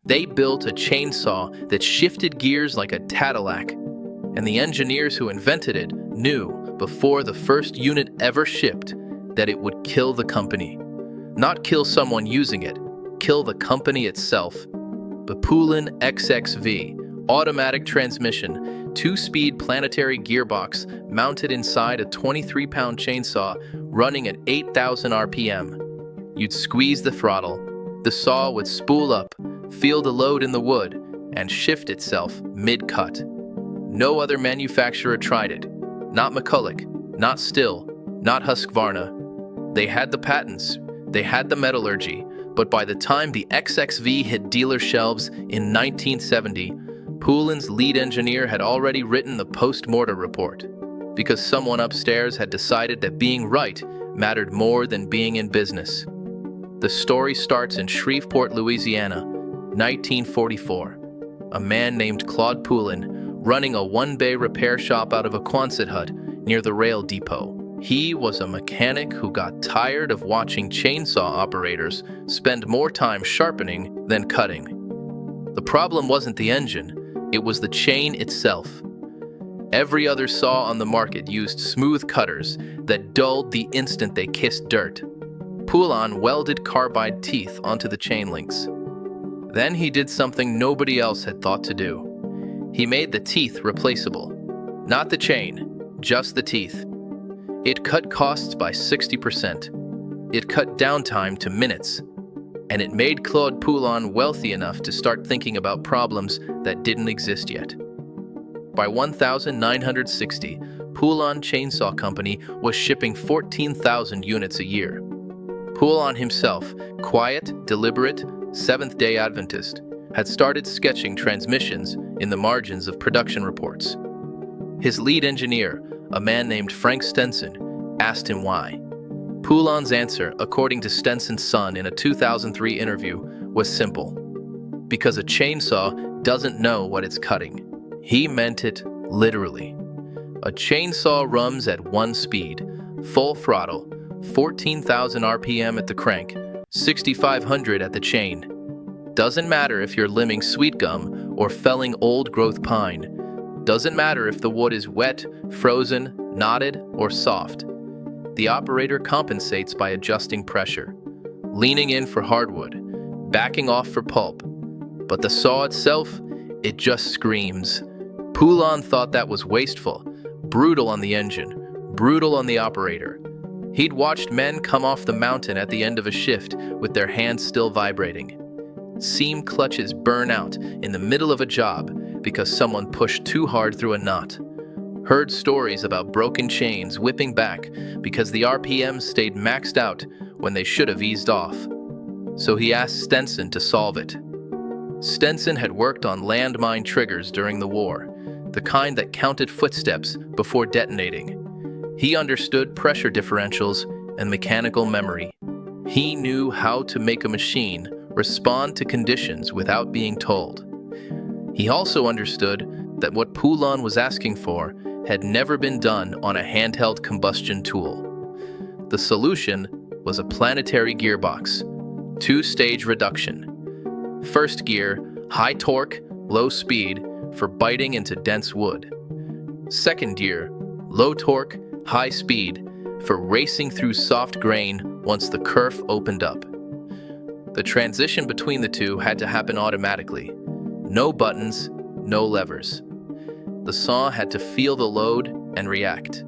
They built a chainsaw that shifted gears like a Cadillac, and the engineers who invented it knew before the first unit ever shipped that it would kill the company. Not kill someone using it, kill the company itself. The Poulan XXV, automatic transmission, 2-speed planetary gearbox mounted inside a 23-pound chainsaw running at 8,000 RPM. You'd squeeze the throttle, the saw would spool up, feel the load in the wood, and shift itself mid-cut. No other manufacturer tried it. Not McCulloch, not Still, not Husqvarna. They had the patents, they had the metallurgy, but by the time the XXV hit dealer shelves in 1970, Poulan's lead engineer had already written the post-mortem report, because someone upstairs had decided that being right mattered more than being in business. The story starts in Shreveport, Louisiana, 1944. A man named Claude Poulan, running a one-bay repair shop out of a Quonset hut near the rail depot. He was a mechanic who got tired of watching chainsaw operators spend more time sharpening than cutting. The problem wasn't the engine, it was the chain itself. Every other saw on the market used smooth cutters that dulled the instant they kissed dirt. Poulan welded carbide teeth onto the chain links. Then he did something nobody else had thought to do. He made the teeth replaceable. Not the chain, just the teeth. It cut costs by 60%. It cut downtime to minutes. And it made Claude Poulan wealthy enough to start thinking about problems that didn't exist yet. By 1960, Poulan Chainsaw Company was shipping 14,000 units a year. Poulan himself, quiet, deliberate, Seventh-day Adventist, had started sketching transmissions in the margins of production reports. His lead engineer, a man named Frank Stenson, asked him why. Poulan's answer, according to Stenson's son in a 2003 interview, was simple. Because a chainsaw doesn't know what it's cutting. He meant it literally. A chainsaw runs at one speed, full throttle, 14,000 RPM at the crank, 6,500 at the chain. Doesn't matter if you're limbing sweet gum or felling old-growth pine. Doesn't matter if the wood is wet, frozen, knotted, or soft. The operator compensates by adjusting pressure, leaning in for hardwood, backing off for pulp. But the saw itself, it just screams. Poulan thought that was wasteful, brutal on the engine, brutal on the operator. He'd watched men come off the mountain at the end of a shift with their hands still vibrating. Seam clutches burn out in the middle of a job because someone pushed too hard through a knot. Heard stories about broken chains whipping back because the RPMs stayed maxed out when they should have eased off. So he asked Stenson to solve it. Stenson had worked on landmine triggers during the war, the kind that counted footsteps before detonating. He understood pressure differentials and mechanical memory. He knew how to make a machine respond to conditions without being told. He also understood that what Poulan was asking for had never been done on a handheld combustion tool. The solution was a planetary gearbox, 2-stage reduction. First gear, high torque, low speed for biting into dense wood. Second gear, low torque, high speed for racing through soft grain once the kerf opened up. The transition between the two had to happen automatically. No buttons, no levers. The saw had to feel the load and react.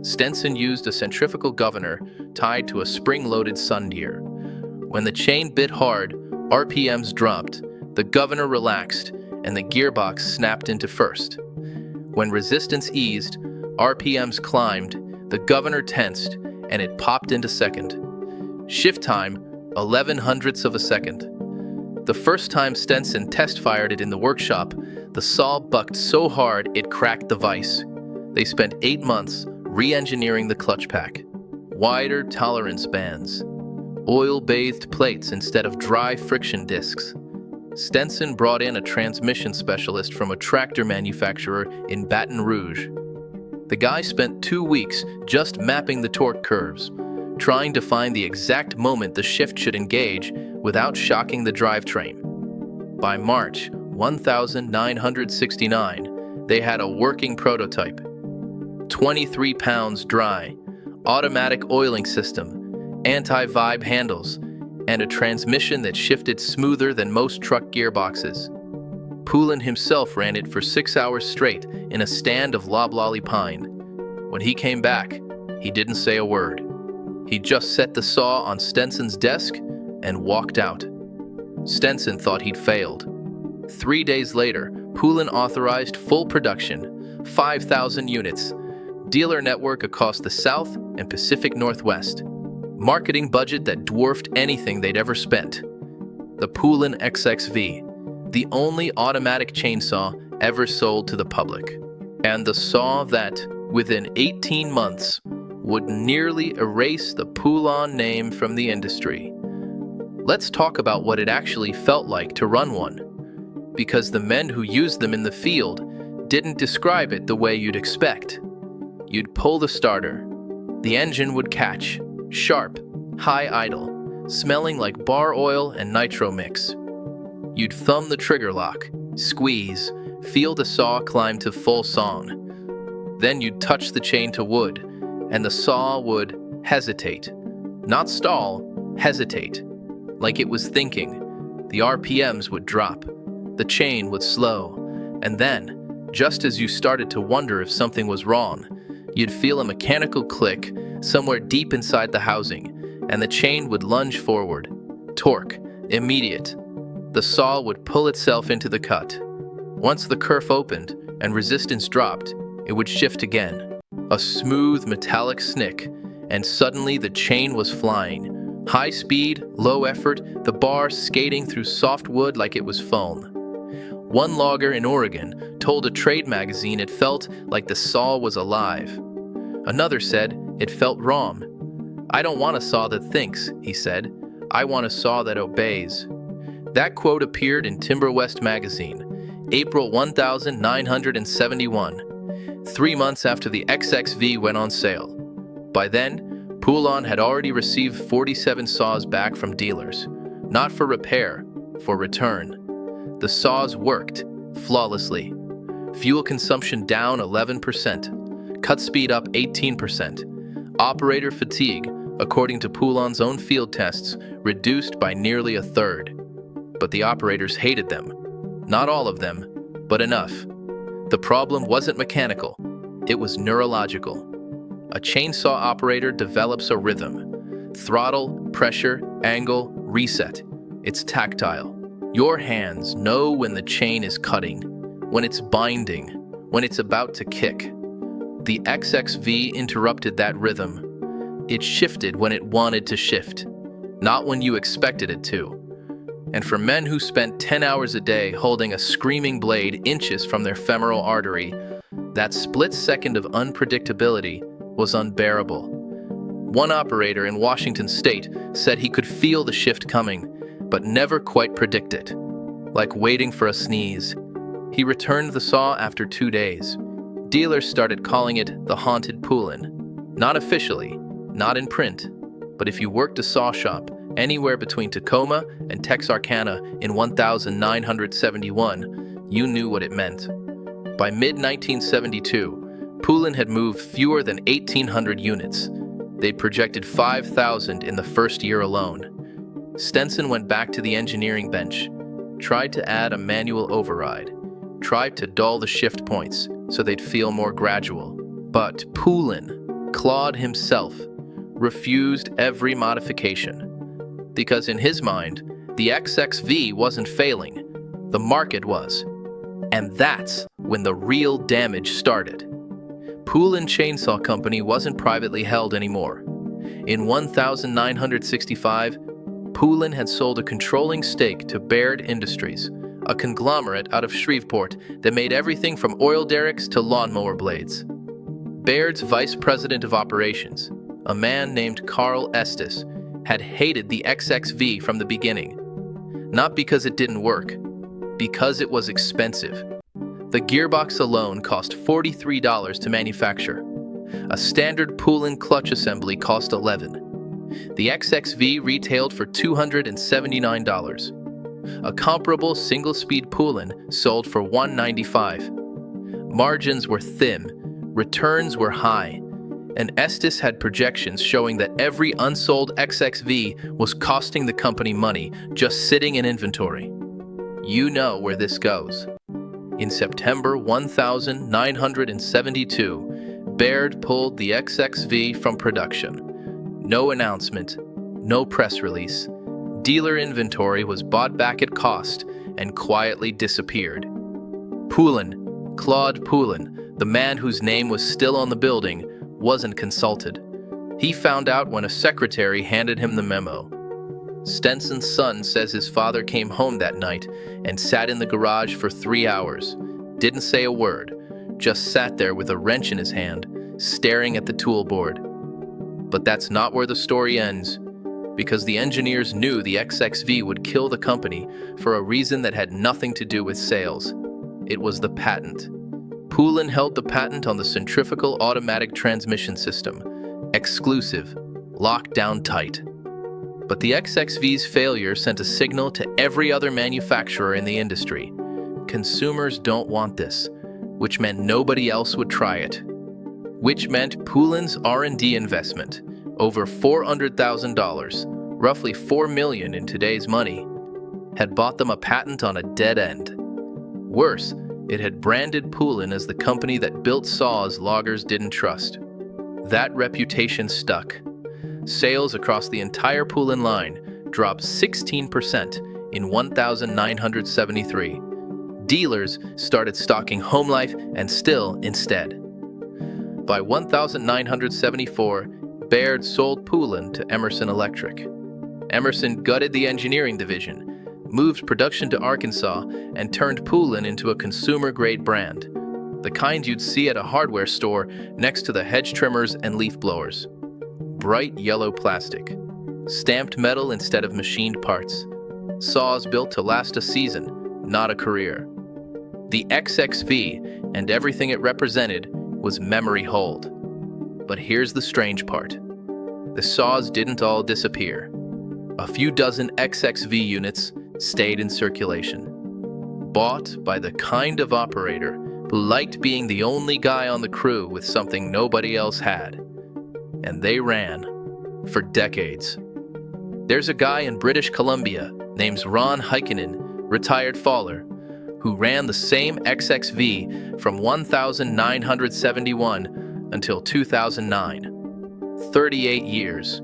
Stenson used a centrifugal governor tied to a spring-loaded sundeer. When the chain bit hard, RPMs dropped, the governor relaxed, and the gearbox snapped into first. When resistance eased, RPMs climbed, the governor tensed, and it popped into second. Shift time, 11/100ths of a second. The first time Stenson test-fired it in the workshop, the saw bucked so hard it cracked the vise. They spent 8 months re-engineering the clutch pack. Wider tolerance bands. Oil-bathed plates instead of dry friction discs. Stenson brought in a transmission specialist from a tractor manufacturer in Baton Rouge. The guy spent 2 weeks just mapping the torque curves, trying to find the exact moment the shift should engage without shocking the drivetrain. By March 1969, they had a working prototype. 23 pounds dry, automatic oiling system, anti-vibe handles, and a transmission that shifted smoother than most truck gearboxes. Poulan himself ran it for 6 hours straight in a stand of loblolly pine. When he came back, he didn't say a word. He just set the saw on Stenson's desk and walked out. Stenson thought he'd failed. 3 days later, Poulan authorized full production, 5,000 units, dealer network across the South and Pacific Northwest, marketing budget that dwarfed anything they'd ever spent. The Poulan XXV, the only automatic chainsaw ever sold to the public, and the saw that, within 18 months, would nearly erase the Poulan name from the industry. Let's talk about what it actually felt like to run one, because the men who used them in the field didn't describe it the way you'd expect. You'd pull the starter. The engine would catch, sharp, high idle, smelling like bar oil and nitro mix. You'd thumb the trigger lock, squeeze, feel the saw climb to full song. Then you'd touch the chain to wood, and the saw would hesitate. Not stall, hesitate. Like it was thinking. The RPMs would drop. The chain would slow. And then, just as you started to wonder if something was wrong, you'd feel a mechanical click somewhere deep inside the housing, and the chain would lunge forward. Torque, immediate. The saw would pull itself into the cut. Once the kerf opened and resistance dropped, it would shift again. A smooth metallic snick, and suddenly the chain was flying. High speed, low effort, the bar skating through soft wood like it was foam. One logger in Oregon told a trade magazine it felt like the saw was alive. Another said it felt wrong. "I don't want a saw that thinks," he said. "I want a saw that obeys." That quote appeared in Timber West magazine, April 1971, 3 months after the XXV went on sale. By then, Poulan had already received 47 saws back from dealers, not for repair, for return. The saws worked flawlessly. Fuel consumption down 11%, cut speed up 18%. Operator fatigue, according to Poulan's own field tests, reduced by nearly a third. But the operators hated them. Not all of them, but enough. The problem wasn't mechanical, it was neurological. A chainsaw operator develops a rhythm. Throttle, pressure, angle, reset. It's tactile. Your hands know when the chain is cutting, when it's binding, when it's about to kick. The XXV interrupted that rhythm. It shifted when it wanted to shift, not when you expected it to. And for men who spent 10 hours a day holding a screaming blade inches from their femoral artery, that split second of unpredictability was unbearable. One operator in Washington State said he could feel the shift coming, but never quite predict it. Like waiting for a sneeze. He returned the saw after 2 days. Dealers started calling it the Haunted Poulan. Not officially, not in print, but if you worked a saw shop anywhere between Tacoma and Texarkana in 1971, you knew what it meant. By mid-1972, Poulan had moved fewer than 1,800 units. They'd projected 5,000 in the first year alone. Stenson went back to the engineering bench, tried to add a manual override, tried to dull the shift points so they'd feel more gradual. But Poulan, Claude himself, refused every modification. Because in his mind, the XXV wasn't failing, the market was. And that's when the real damage started. Poulan Chainsaw Company wasn't privately held anymore. In 1965, Poulan had sold a controlling stake to Baird Industries, a conglomerate out of Shreveport that made everything from oil derricks to lawnmower blades. Baird's vice president of operations, a man named Carl Estes, had hated the XXV from the beginning. Not because it didn't work, because it was expensive. The gearbox alone cost $43 to manufacture. A standard Poulan clutch assembly cost $11. The XXV retailed for $279. A comparable single-speed Poulan sold for $195. Margins were thin, returns were high, and Estes had projections showing that every unsold XXV was costing the company money just sitting in inventory. You know where this goes. In September 1972, Baird pulled the XXV from production. No announcement, no press release. Dealer inventory was bought back at cost and quietly disappeared. Poulan, Claude Poulan, the man whose name was still on the building, wasn't consulted. He found out when a secretary handed him the memo. Stenson's son says his father came home that night and sat in the garage for 3 hours. Didn't say a word, just sat there with a wrench in his hand, staring at the tool board. But that's not where the story ends, because the engineers knew the XXV would kill the company for a reason that had nothing to do with sales. It was the patent. Poulan held the patent on the centrifugal automatic transmission system, exclusive, locked down tight. But the XXV's failure sent a signal to every other manufacturer in the industry. Consumers don't want this, which meant nobody else would try it. Which meant Poulan's R&D investment, over $400,000, roughly $4 million in today's money, had bought them a patent on a dead end. Worse, it had branded Poulan as the company that built saws loggers didn't trust. That reputation stuck. Sales across the entire Poulan line dropped 16% in 1973. Dealers started stocking Home Life and Still instead. By 1974, Baird sold Poulan to Emerson Electric. Emerson gutted the engineering division, moved production to Arkansas, and turned Poulan into a consumer-grade brand, the kind you'd see at a hardware store next to the hedge trimmers and leaf blowers. Bright yellow plastic, stamped metal instead of machined parts, saws built to last a season, not a career. The XXV and everything it represented was memory hold. But here's the strange part. The saws didn't all disappear. A few dozen XXV units stayed in circulation, bought by the kind of operator who liked being the only guy on the crew with something nobody else had. And they ran for decades. There's a guy in British Columbia named Ron Heikkinen, retired faller, who ran the same XXV from 1971 until 2009. 38 years.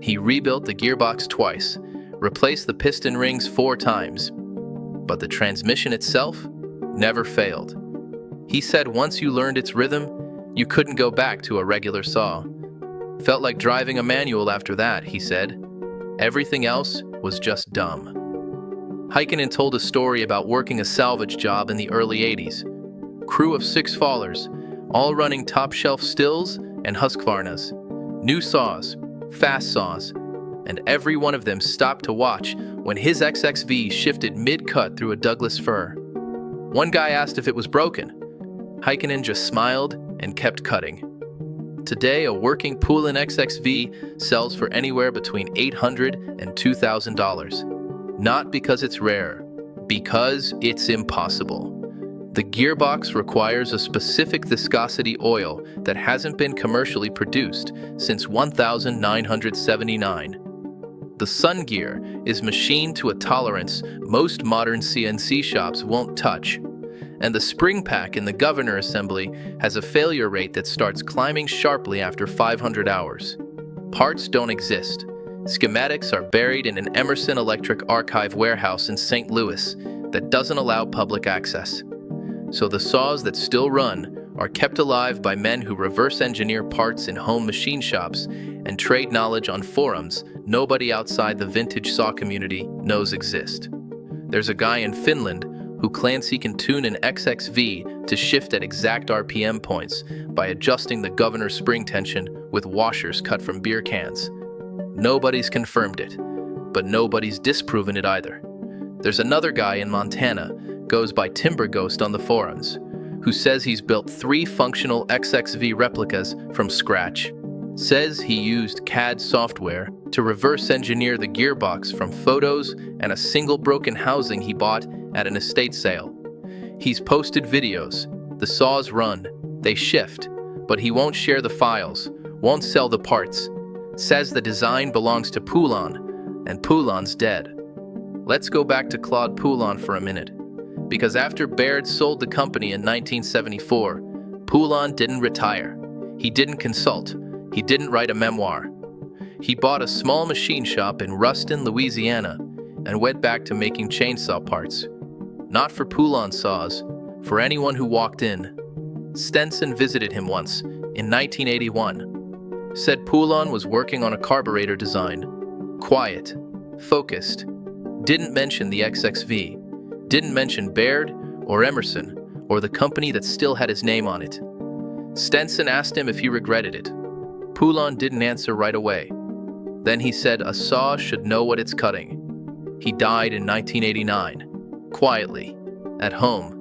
He rebuilt the gearbox twice, replaced the piston rings 4 times, but the transmission itself never failed. He said once you learned its rhythm, you couldn't go back to a regular saw. Felt like driving a manual after that, he said. Everything else was just dumb. Heikkinen told a story about working a salvage job in the early 80s. Crew of 6 fallers, all running top-shelf Stills and Husqvarnas. New saws, fast saws, and every one of them stopped to watch when his XXV shifted mid-cut through a Douglas fir. One guy asked if it was broken. Heikkinen just smiled and kept cutting. Today, a working Poulan XXV sells for anywhere between $800 and $2,000. Not because it's rare, because it's impossible. The gearbox requires a specific viscosity oil that hasn't been commercially produced since 1979. The sun gear is machined to a tolerance most modern CNC shops won't touch, and the spring pack in the governor assembly has a failure rate that starts climbing sharply after 500 hours. Parts don't exist. Schematics are buried in an Emerson Electric archive warehouse in St. Louis that doesn't allow public access. So the saws that still run are kept alive by men who reverse engineer parts in home machine shops and trade knowledge on forums nobody outside the vintage saw community knows exist. There's a guy in Finland who claims he can tune an XXV to shift at exact RPM points by adjusting the governor spring tension with washers cut from beer cans. Nobody's confirmed it, but nobody's disproven it either. There's another guy in Montana, goes by Timber Ghost on the forums, who says he's built 3 functional XXV replicas from scratch. Says he used CAD software to reverse engineer the gearbox from photos and a single broken housing he bought at an estate sale. He's posted videos. The saws run, they shift, but he won't share the files, won't sell the parts. Says the design belongs to Poulan, and Poulan's dead. Let's go back to Claude Poulan for a minute. Because after Baird sold the company in 1974, Poulan didn't retire. He didn't consult. He didn't write a memoir. He bought a small machine shop in Ruston, Louisiana, and went back to making chainsaw parts. Not for Poulan saws, for anyone who walked in. Stenson visited him once, in 1981. Said Poulan was working on a carburetor design. Quiet, focused. Didn't mention the XXV. Didn't mention Baird or Emerson or the company that still had his name on it. Stenson asked him if he regretted it. Poulan didn't answer right away. Then he said a saw should know what it's cutting. He died in 1989, quietly, at home.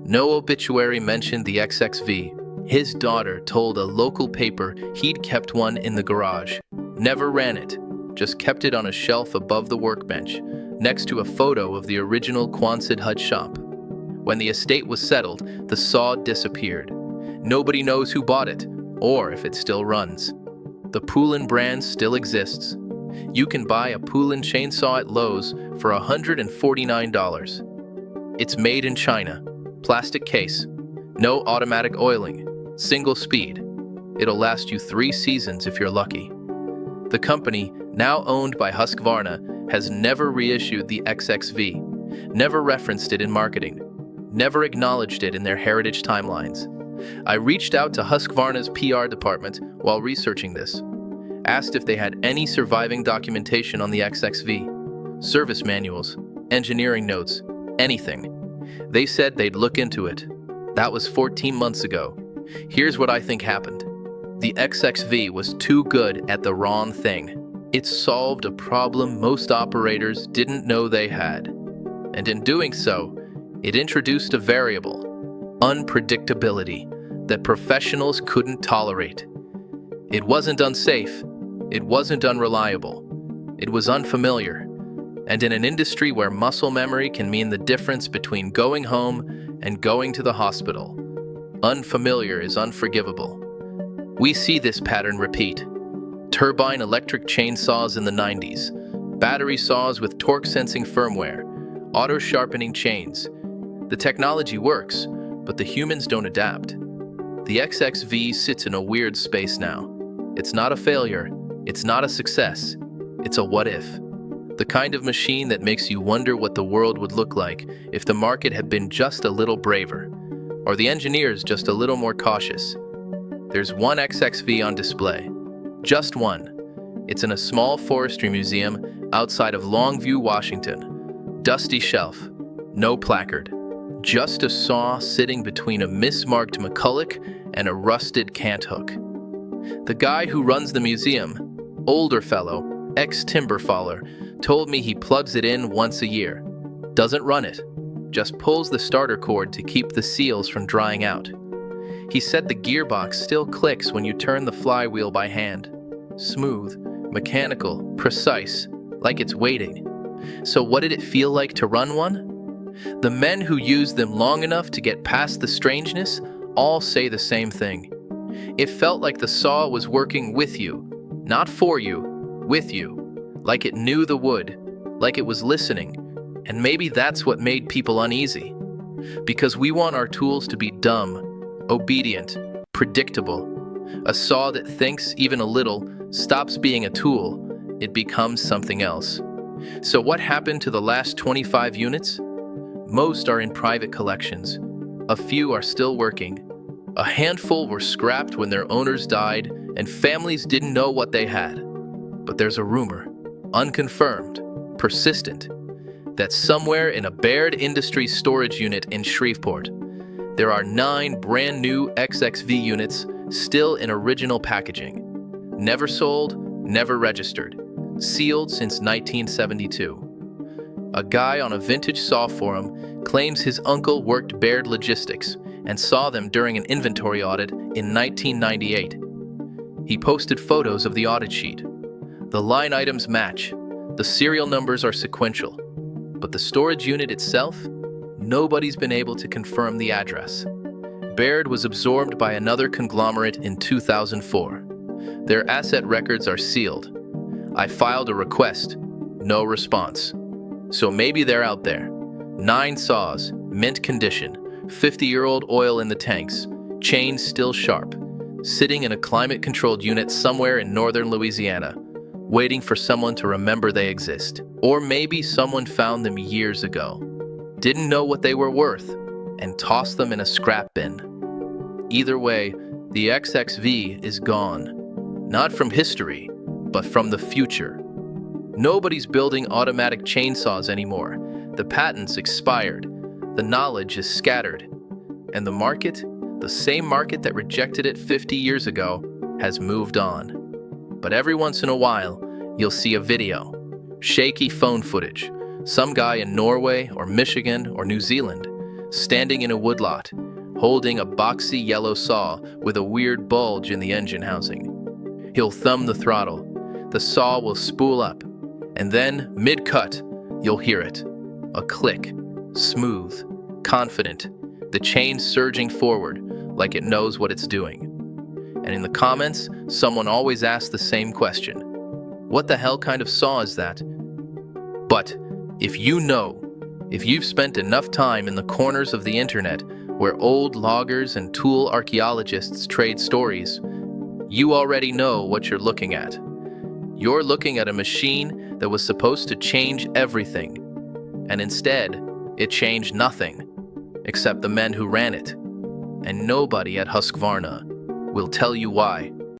No obituary mentioned the XXV. His daughter told a local paper he'd kept one in the garage. Never ran it, just kept it on a shelf above the workbench, next to a photo of the original Quonset hut shop. When the estate was settled, the saw disappeared. Nobody knows who bought it, or if it still runs. The Poulan brand still exists. You can buy a Poulan chainsaw at Lowe's for $149. It's made in China, plastic case, no automatic oiling, single speed. It'll last you 3 seasons if you're lucky. The company, now owned by Husqvarna, has never reissued the XXV, never referenced it in marketing, never acknowledged it in their heritage timelines. I reached out to Husqvarna's PR department while researching this, asked if they had any surviving documentation on the XXV, service manuals, engineering notes, anything. They said they'd look into it. That was 14 months ago. Here's what I think happened. The XXV was too good at the wrong thing. It solved a problem most operators didn't know they had. And in doing so, it introduced a variable, unpredictability, that professionals couldn't tolerate. It wasn't unsafe. It wasn't unreliable. It was unfamiliar. And in an industry where muscle memory can mean the difference between going home and going to the hospital, unfamiliar is unforgivable. We see this pattern repeat. Turbine electric chainsaws in the 90s, battery saws with torque-sensing firmware, auto-sharpening chains. The technology works, but the humans don't adapt. The XXV sits in a weird space now. It's not a failure, it's not a success, it's a what if. The kind of machine that makes you wonder what the world would look like if the market had been just a little braver, or the engineers just a little more cautious. There's one XXV on display, just one. It's in a small forestry museum outside of Longview, Washington. Dusty shelf, no placard. Just a saw sitting between a mismarked McCulloch and a rusted cant hook. The guy who runs the museum, older fellow, ex-timber faller, told me he plugs it in once a year. Doesn't run it, just pulls the starter cord to keep the seals from drying out. He said the gearbox still clicks when you turn the flywheel by hand. Smooth, mechanical, precise, like it's waiting. So what did it feel like to run one? The men who used them long enough to get past the strangeness all say the same thing. It felt like the saw was working with you, not for you, with you. Like it knew the wood, like it was listening. And maybe that's what made people uneasy. Because we want our tools to be dumb, obedient, predictable. A saw that thinks even a little stops being a tool, it becomes something else. So what happened to the last 25 units? Most are in private collections. A few are still working. A handful were scrapped when their owners died and families didn't know what they had. But there's a rumor, unconfirmed, persistent, that somewhere in a Baird Industries storage unit in Shreveport, there are 9 brand new XXV units still in original packaging. Never sold, never registered, sealed since 1972. A guy on a vintage saw forum claims his uncle worked Baird Logistics and saw them during an inventory audit in 1998. He posted photos of the audit sheet. The line items match. The serial numbers are sequential. But the storage unit itself? Nobody's been able to confirm the address. Baird was absorbed by another conglomerate in 2004. Their asset records are sealed. I filed a request. No response. So maybe they're out there. 9 saws, mint condition, 50-year-old oil in the tanks, chains still sharp, sitting in a climate-controlled unit somewhere in northern Louisiana, waiting for someone to remember they exist. Or maybe someone found them years ago, didn't know what they were worth, and tossed them in a scrap bin. Either way, the XXV is gone. Not from history, but from the future. Nobody's building automatic chainsaws anymore. The patents expired. The knowledge is scattered. And the market, the same market that rejected it 50 years ago, has moved on. But every once in a while, you'll see a video. Shaky phone footage. Some guy in Norway or Michigan or New Zealand, standing in a woodlot, holding a boxy yellow saw with a weird bulge in the engine housing. He'll thumb the throttle. The saw will spool up. And then, mid-cut, you'll hear it. A click. Smooth. Confident. The chain surging forward like it knows what it's doing. And in the comments, someone always asks the same question. What the hell kind of saw is that? But if you know, if you've spent enough time in the corners of the internet where old loggers and tool archaeologists trade stories, you already know what you're looking at. You're looking at a machine that was supposed to change everything, and instead, it changed nothing, except the men who ran it. And nobody at Husqvarna will tell you why.